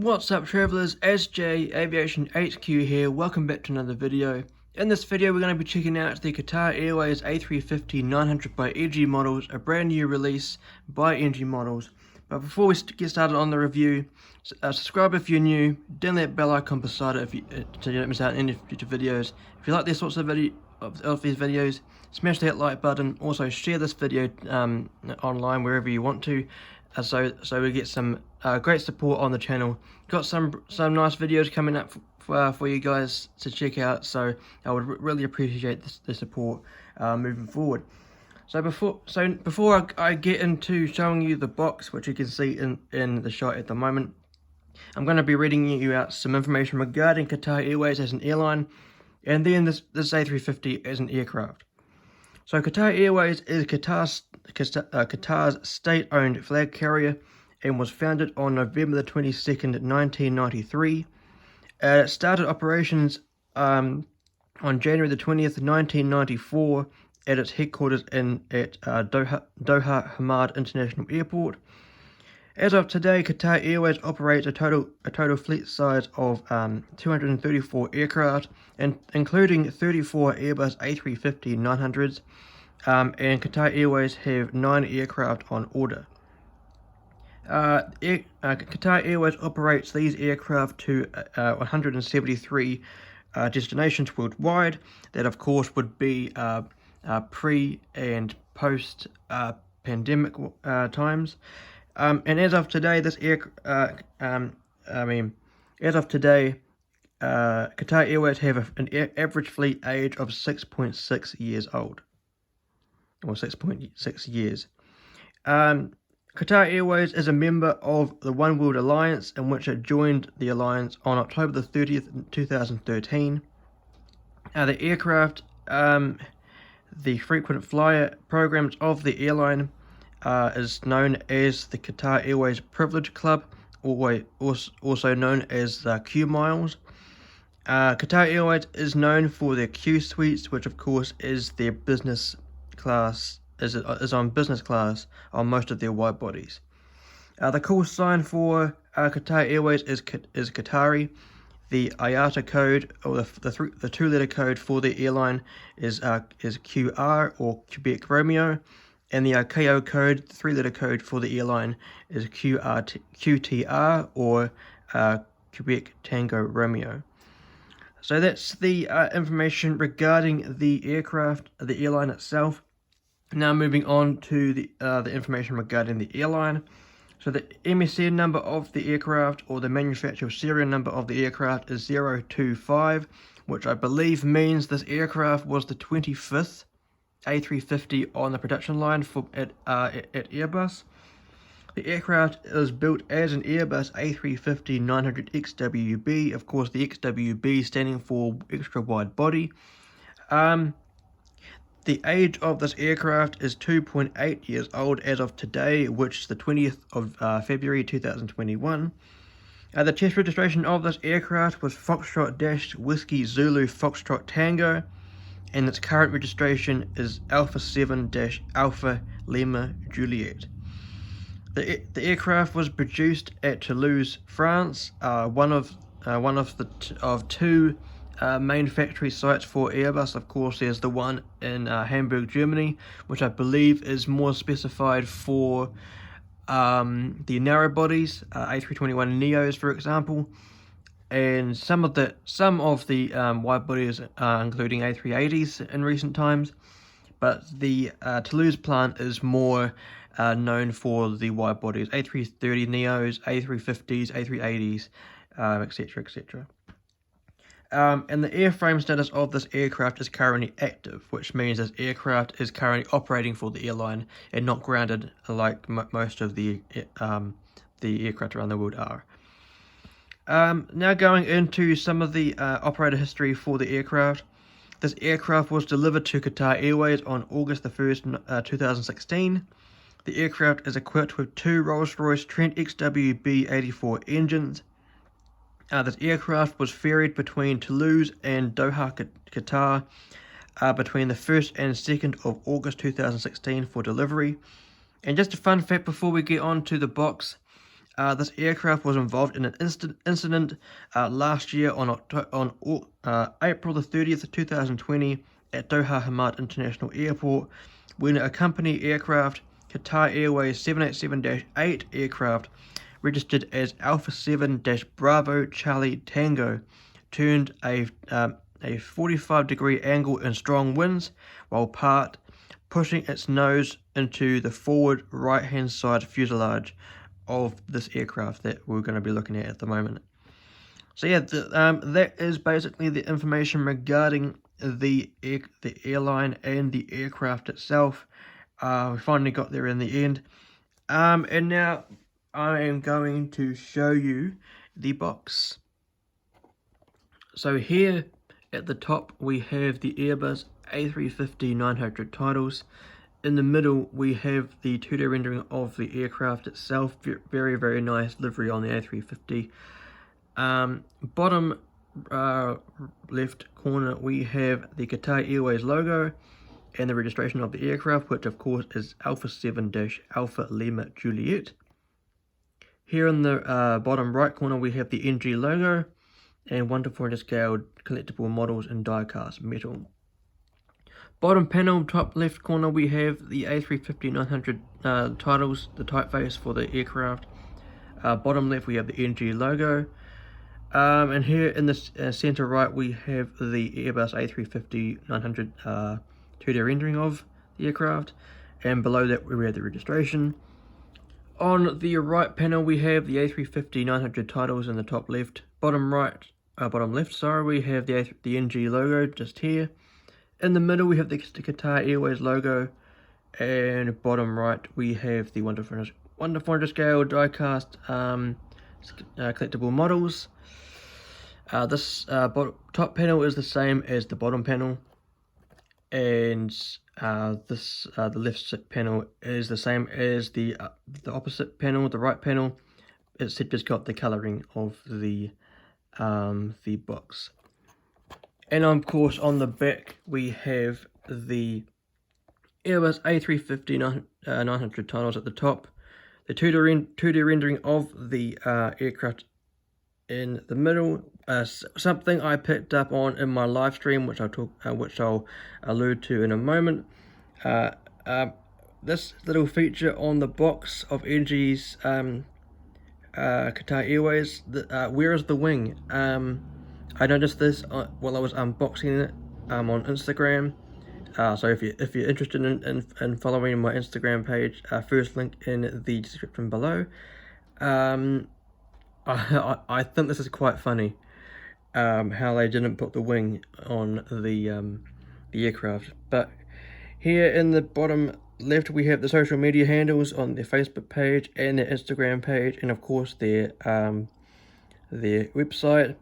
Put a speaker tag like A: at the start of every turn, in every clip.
A: What's up travellers, SJ Aviation HQ here, welcome back to another video. In this video we're going to be checking out the Qatar Airways A350-900 by EG Models, a brand new release by EG Models. But before we get started on the review, subscribe if you're new, down that bell icon beside it so you don't miss out on any future videos. If you like these sorts of these videos, smash that like button, also share this video online wherever you want to. So we get some great support on the channel. Got some nice videos coming up for you guys to check out, so I would really appreciate the support moving forward. So before I get into showing you the box, which you can see in the shot at the moment, I'm going to be reading you out some information regarding Qatar Airways as an airline, and then this A350 as an aircraft. So Qatar Airways is Qatar's state-owned flag carrier and was founded on November the 22nd, 1993. It started operations on January the 20th, 1994 at its headquarters at Doha Hamad International Airport. As of today, Qatar Airways operates a total fleet size of 234 aircraft, including 34 Airbus A350-900s, and Qatar Airways have 9 aircraft on order. Qatar Airways operates these aircraft to 173 destinations worldwide. That, of course, would be pre and post pandemic times. And as of today, Qatar Airways have an average fleet age of 6.6 years old, or 6.6 years. Qatar Airways is a member of the One World Alliance, in which it joined the alliance on October the 30th, 2013. The aircraft, the frequent flyer programs of the airline, is known as the Qatar Airways Privilege Club, also known as the Q Miles. Qatar Airways is known for their Q suites, which of course is their business class, is on business class on most of their wide bodies. The call sign for Qatar Airways is Qatari. The IATA code, or the two-letter code for the airline, is QR, or Quebec Romeo, and the ICAO code, the three-letter code for the airline, is QTR, or Quebec Tango Romeo. So that's the information regarding the aircraft, the airline itself. Now moving on to the information regarding the airline. So the MSN number of the aircraft, or the manufacturer serial number of the aircraft, is 025, which I believe means this aircraft was the 25th A350 on the production line at Airbus. The aircraft is built as an Airbus A350-900 XWB, of course the XWB standing for extra wide body. The age of this aircraft is 2.8 years old as of today, which is the 20th of February 2021. The test registration of this aircraft was Foxtrot Whiskey Zulu Foxtrot Tango, and its current registration is Alpha 7 Alpha Lima Juliet. The aircraft was produced at Toulouse, France, one of two main factory sites for Airbus. Of course, there's the one in Hamburg, Germany, which I believe is more specified for the narrow bodies, A321 Neos, for example, and some of the wide bodies, including A380s in recent times. But the Toulouse plant is more known for the wide bodies, A330 Neos, A350s, A380s, etc., etc. And the airframe status of this aircraft is currently active, which means this aircraft is currently operating for the airline and not grounded like most of the aircraft around the world are. Now going into some of the operator history for the aircraft. This aircraft was delivered to Qatar Airways on August the 1st, 2016. The aircraft is equipped with 2 Rolls-Royce Trent XWB-84 engines. This aircraft was ferried between Toulouse and Doha, Qatar, between the 1st and 2nd of August 2016 for delivery. And just a fun fact before we get on to the box, This aircraft was involved in an incident last year on April the 30th, 2020 at Doha Hamad International Airport, when a company aircraft, Qatar Airways 787-8 aircraft, registered as Alpha 7-Bravo Charlie Tango, turned a 45-degree angle in strong winds while pushing its nose into the forward right-hand side fuselage of this aircraft that we're going to be looking at the moment. So yeah, that is basically the information regarding the airline and the aircraft itself. We finally got there in the end, and now I am going to show you the box. So here at the top we have the Airbus A350-900 titles. In the middle we have the 2D rendering of the aircraft itself. Very, very nice livery on the A350. Bottom left corner we have the Qatar Airways logo and the registration of the aircraft, which of course is Alpha 7-Alpha Lima Juliet. Here in the bottom right corner we have the NG logo and 1 to 4 scaled collectible models in die-cast metal. Bottom panel, top left corner, we have the A350-900 titles, the typeface for the aircraft. Bottom left we have the NG logo. And here in the center right we have the Airbus A350-900 2D rendering of the aircraft. And below that we have the registration. On the right panel we have the A350-900 titles in the top left. Bottom left, we have the NG logo just here. In the middle we have the Qatar Airways logo, and bottom right we have the 1 to 400 scale die-cast collectible models. This top panel is the same as the bottom panel, and the left panel is the same as the opposite panel, the right panel. It's just got the colouring of the box. And of course on the back we have the Airbus A350-900 titles at the top, the 2D rendering of the aircraft in the middle. Something I picked up on in my live stream, which I'll allude to in a moment. This little feature on the box of NG's Qatar Airways, where is the wing? I noticed this while I was unboxing it on Instagram. So if you're interested in following my Instagram page, first link in the description below. I think this is quite funny, how they didn't put the wing on the aircraft. But here in the bottom left we have the social media handles on their Facebook page and their Instagram page, and of course their website.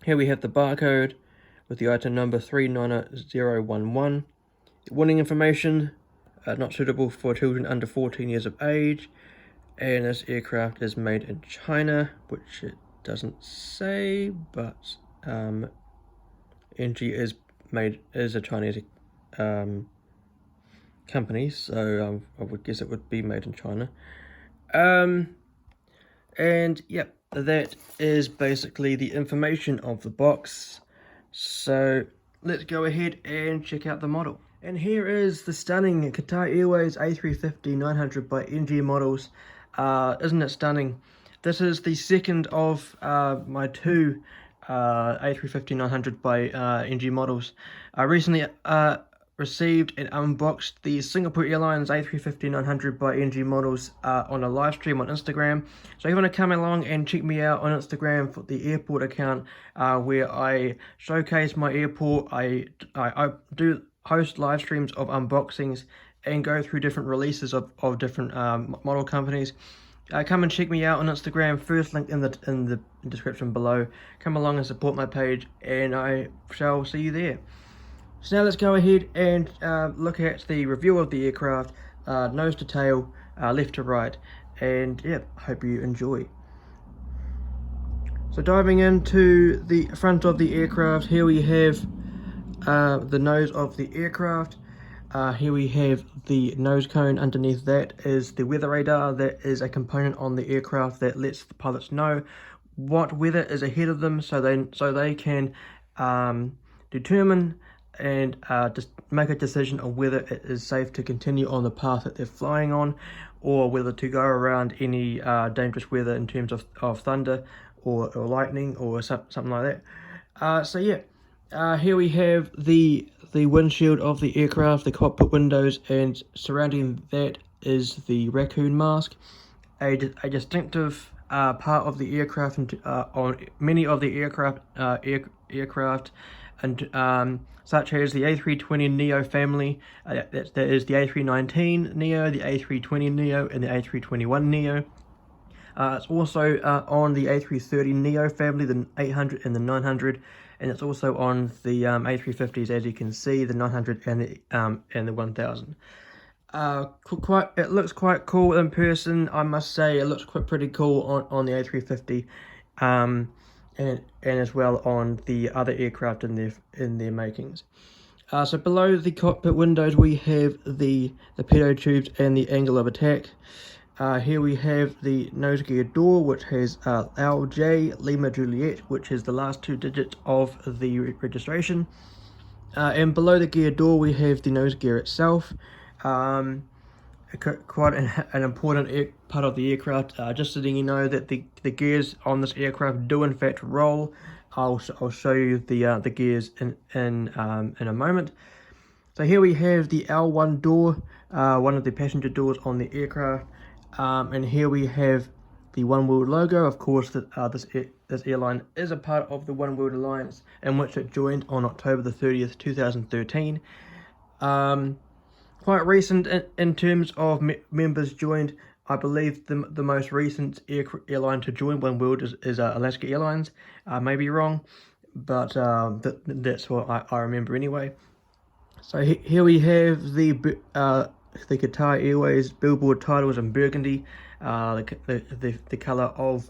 A: Here we have the barcode with the item number 39011. Warning information, not suitable for children under 14 years of age. And this aircraft is made in China, which it doesn't say, but NG is a Chinese company, so I would guess it would be made in China. And yep, that is basically the information of the box. So let's go ahead and check out the model. And here is the stunning Qatar Airways A350-900 by NG models. Isn't it stunning? This is the second of my two A350-900 by NG models. I recently received and unboxed the Singapore Airlines A350-900 by NG models on a live stream on Instagram. So if you want to come along and check me out on Instagram for the airport account, where I showcase my airport, I do host live streams of unboxings and go through different releases of different model companies. Come and check me out on Instagram, first link in the description below. Come along and support my page, and I shall see you there. So now let's go ahead and look at the review of the aircraft, nose to tail, left to right, and yeah, hope you enjoy. So diving into the front of the aircraft, here we have the nose of the aircraft. Here we have the nose cone. Underneath that is the weather radar. That is a component on the aircraft that lets the pilots know what weather is ahead of them, so they can determine and just make a decision on whether it is safe to continue on the path that they're flying on, or whether to go around any dangerous weather in terms of thunder or lightning or something like that. So yeah, here we have the windshield of the aircraft, the cockpit windows, and surrounding that is the raccoon mask, a distinctive part of the aircraft, and on many of the aircraft and such as the A320neo family. That is the A319neo, the A320neo, and the A321neo. It's also on the A330neo family, the 800 and the 900, and it's also on the A350s, as you can see, the 900 and the 1000. It looks quite cool in person, I must say. It looks pretty cool on the A350, and as well on the other aircraft in their makings. So below the cockpit windows we have the pitot tubes and the angle of attack. Here we have the Nosegear door, which has LJ Lima Juliet, which is the last 2 digits of the registration. And below the gear door we have the Nosegear itself. Quite an important part of the aircraft. Just so you know that the gears on this aircraft do in fact roll. I'll show you the gears in a moment. So here we have the L1 door, one of the passenger doors on the aircraft, and here we have the One World logo. Of course, this airline is a part of the One World Alliance, in which it joined on October the 30th, 2013. Quite recent in terms of members joined. I believe the most recent airline to join One World is Alaska Airlines. I may be wrong, but that's what I remember anyway. So here we have the Qatar Airways billboard titles in burgundy, the colour of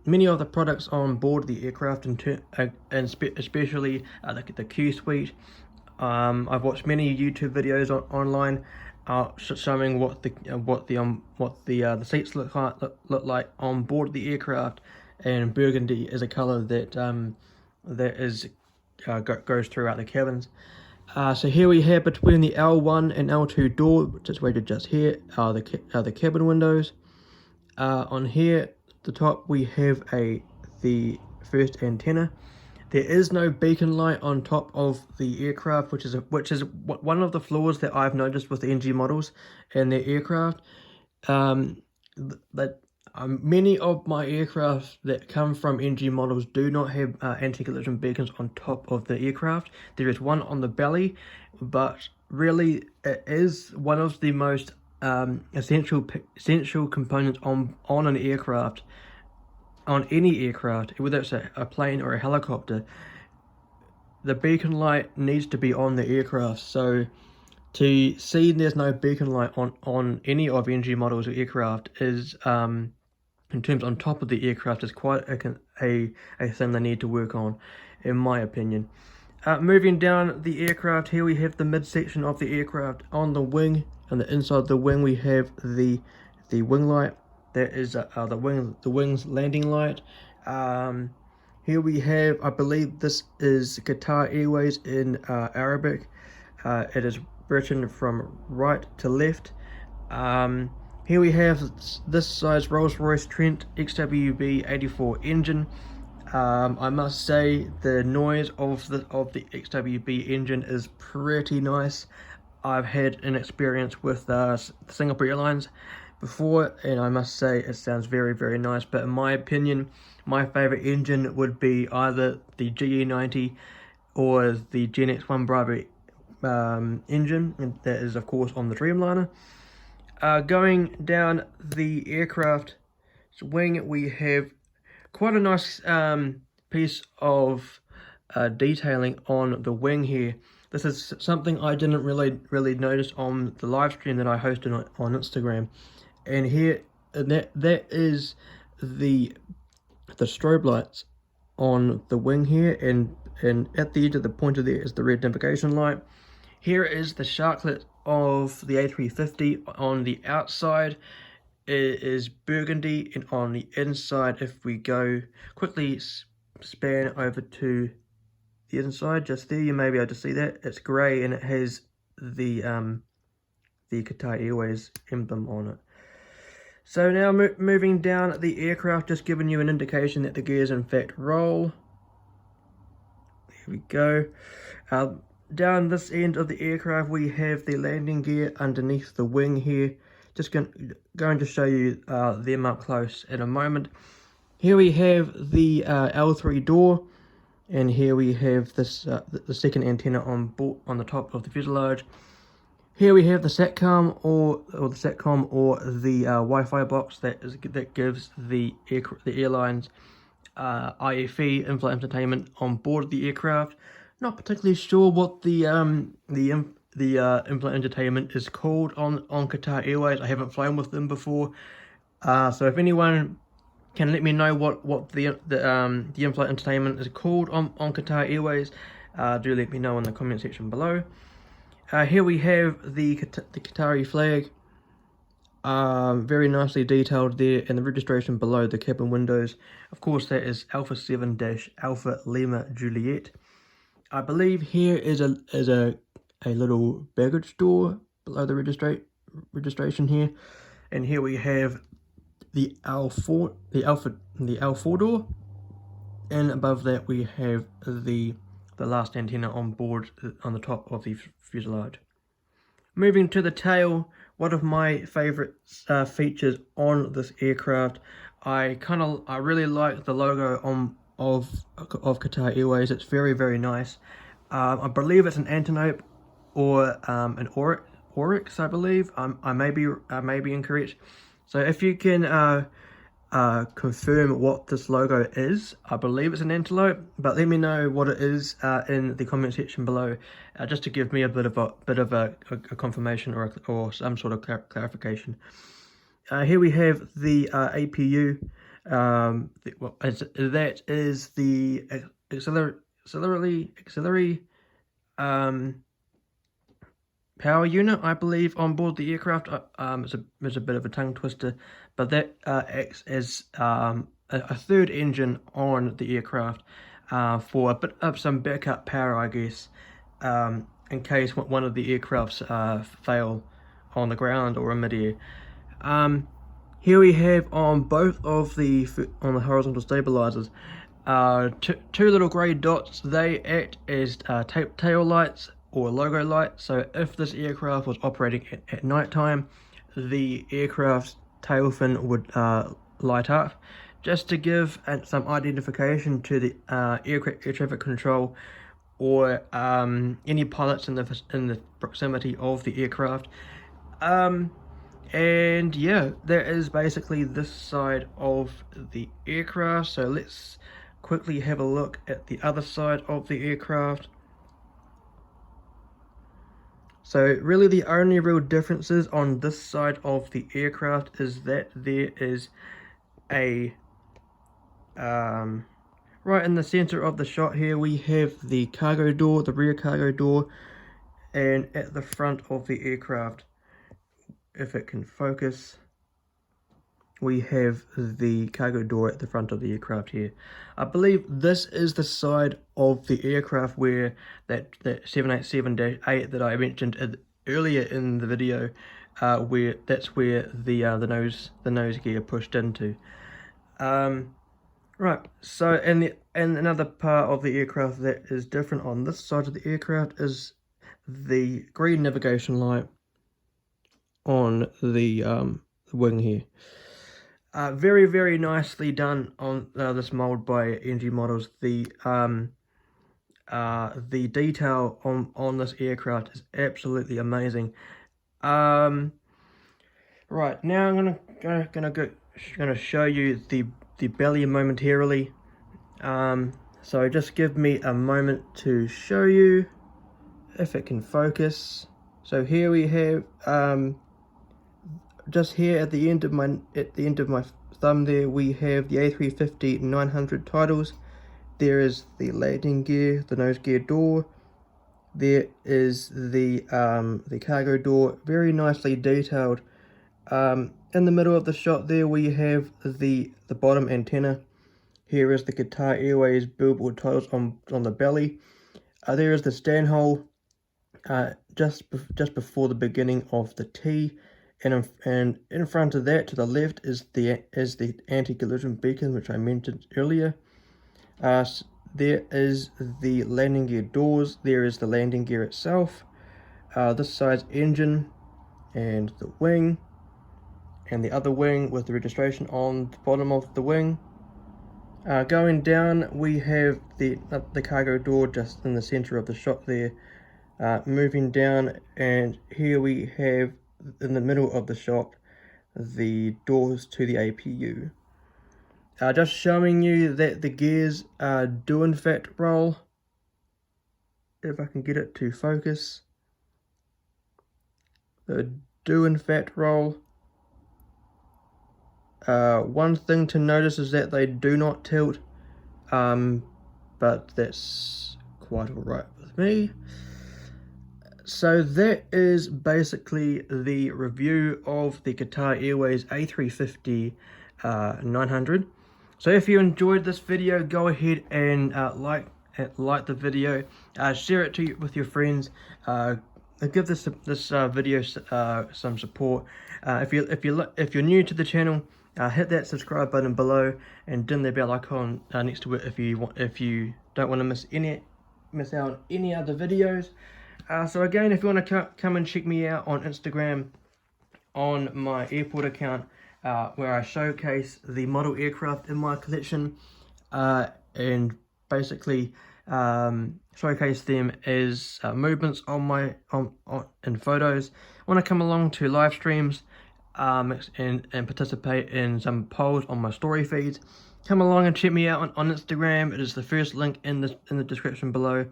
A: many of the products on board the aircraft, and especially the Q suite. I've watched many YouTube videos online showing what the seats look like on board the aircraft, and burgundy is a colour that goes throughout the cabins. So here we have, between the L1 and L2 door, which is rated just here, are the cabin windows. On here, the top, we have the first antenna. There is no beacon light on top of the aircraft, which is one of the flaws that I've noticed with the NG models and their aircraft. Many of my aircraft that come from NG models do not have anti-collision beacons on top of the aircraft. There is one on the belly, but really it is one of the most essential components on an aircraft. On any aircraft, whether it's a plane or a helicopter, the beacon light needs to be on the aircraft. So to see there's no beacon light on any of NG models or aircraft is, in terms on top of the aircraft, is quite a thing they need to work on, in my opinion. Moving down the aircraft, here we have the midsection of the aircraft. On the wing, and the inside of the wing, we have the wing light. That is the wing's landing light. Here we have, I believe this is Qatar Airways in Arabic. It is written from right to left. Here we have this size Rolls-Royce Trent XWB-84 engine. I must say the noise of the XWB engine is pretty nice. I've had an experience with Singapore Airlines before, and I must say it sounds very, very nice. But in my opinion, my favorite engine would be either the GE90 or the Gen X-1 Bravo engine, and that is of course on the Dreamliner. Going down the aircraft wing, we have quite a nice piece of detailing on the wing here. This is something I didn't really notice on the live stream that I hosted on Instagram. And here, that is the strobe lights on the wing here, and at the edge of the pointer there is the red navigation light. Here is the sharklet of the A350. On the outside it is burgundy, and on the inside, if we go quickly span over to the inside, just there, you may be able to see that it's grey and it has the Qatar Airways emblem on it. So now moving down the aircraft, just giving you an indication that the gears in fact roll. There we go. Down this end of the aircraft we have the landing gear underneath the wing here. Just going to show you them up close in a moment. Here we have the L3 door, and here we have this the second antenna on the top of the fuselage. Here we have the SATCOM or the Wi-Fi box that gives the airline's IFE, in-flight entertainment, on board the aircraft. Not particularly sure what the in-flight entertainment is called on Qatar Airways. I haven't flown with them before, so if anyone can let me know what the in-flight entertainment is called on Qatar Airways, do let me know in the comment section below. Here we have the Qatari flag, very nicely detailed there, and the registration below the cabin windows. Of course, that is Alpha 7-Alpha Lima Juliet. I believe here is a little baggage door below the registration here, and here we have the L4 door, and above that we have the last antenna on board on the top of the fuselage. Moving to the tail, one of my favorite features on this aircraft, I really like the logo of Qatar Airways. It's very nice. I believe it's an antelope or an oryx, I believe. I may be incorrect. So if you can confirm what this logo is, I believe it's an antelope, but let me know what it is in the comment section below, just to give me a bit of a confirmation or some sort of clarification. Here we have the APU. That is the auxiliary power unit, I believe, on board the aircraft. It's a bit of a tongue twister, but that acts as a third engine on the aircraft for a bit of some backup power, I guess, in case one of the aircrafts fail on the ground or in midair. Here we have on both of the horizontal stabilizers two little grey dots. They act as tail lights or logo lights. So if this aircraft was operating at night time, the aircraft's tail fin would light up, just to give some identification to the air traffic control or any pilots in the proximity of the aircraft. And yeah, that is basically this side of the aircraft. So let's quickly have a look at the other side of the aircraft. So really the only real differences on this side of the aircraft is that there is a right in the center of the shot here we have the cargo door, the rear cargo door, and at the front of the aircraft, if it can focus, we have the cargo door at the front of the aircraft here. I believe this is the side of the aircraft where that 787-8 that I mentioned earlier in the video, where the nose gear pushed into. Right, so and another part of the aircraft that is different on this side of the aircraft is the green navigation light on the wing here. Very nicely done on this mold by NG Models. The detail on this aircraft is absolutely amazing. Right, now I'm gonna show you the belly momentarily. So just give me a moment to show you if it can focus. So here we have just here at the end of my thumb there, we have the A350-900 titles. There is the landing gear, the nose gear door, there is the cargo door, very nicely detailed. In the middle of the shot there we have the bottom antenna. Here is the Qatar Airways billboard titles on the belly. There is the stand hole just before the beginning of the T, and in front of that to the left is the anti-collision beacon, which I mentioned earlier. There is the landing gear doors. There is the landing gear itself. This side's engine and the wing, and the other wing with the registration on the bottom of the wing. Going down, we have the cargo door just in the center of the shot there. Moving down, and here we have in the middle of the shop the doors to the APU. Just showing you that the gears do in fact roll. If I can get it to focus, they do in fact roll. One thing to notice is that they do not tilt, but that's quite alright with me. So that is basically the review of the Qatar Airways A350-900. So if you enjoyed this video, go ahead and like the video, share it with your friends, give this video some support. If you're new to the channel, hit that subscribe button below and dim the bell icon next to it if you don't want to miss out on any other videos. So again, if you want to come and check me out on Instagram on my airport account, where I showcase the model aircraft in my collection, and basically showcase them as movements in photos. Want to come along to live streams and participate in some polls on my story feeds, come along and check me out on Instagram. It is the first link in the description below.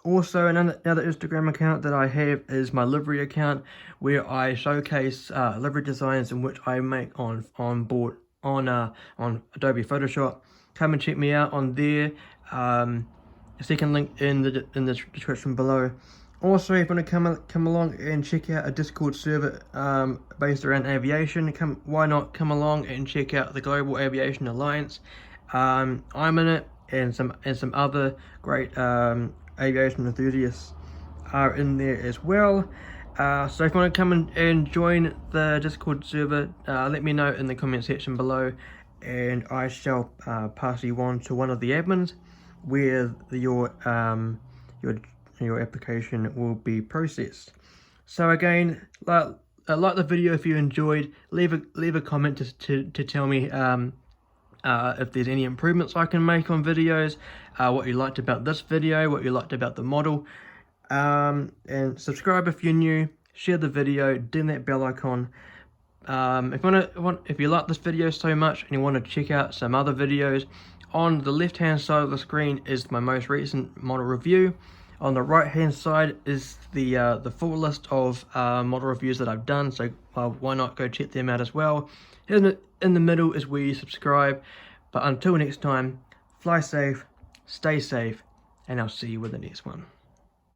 A: Also, another Instagram account that I have is my livery account, where I showcase livery designs in which I make on Adobe Photoshop. Come and check me out on there. Second link in the description below. Also, if you want to come along and check out a Discord server based around aviation, why not come along and check out the Global Aviation Alliance? I'm in it, and some other great aviation enthusiasts are in there as well. So if you want to come and join the Discord server, let me know in the comment section below, and I shall pass you on to one of the admins, where your application will be processed. So again, like the video if you enjoyed. Leave a comment to tell me if there's any improvements I can make on videos, what you liked about this video, what you liked about the model, and subscribe if you're new, share the video, dim that bell icon. If you like this video so much and you want to check out some other videos, on the left hand side of the screen is my most recent model review. On the right hand side is the full list of model reviews that I've done, so why not go check them out as well. In the middle is where you subscribe. But until next time, fly safe, stay safe, and I'll see you with the next one.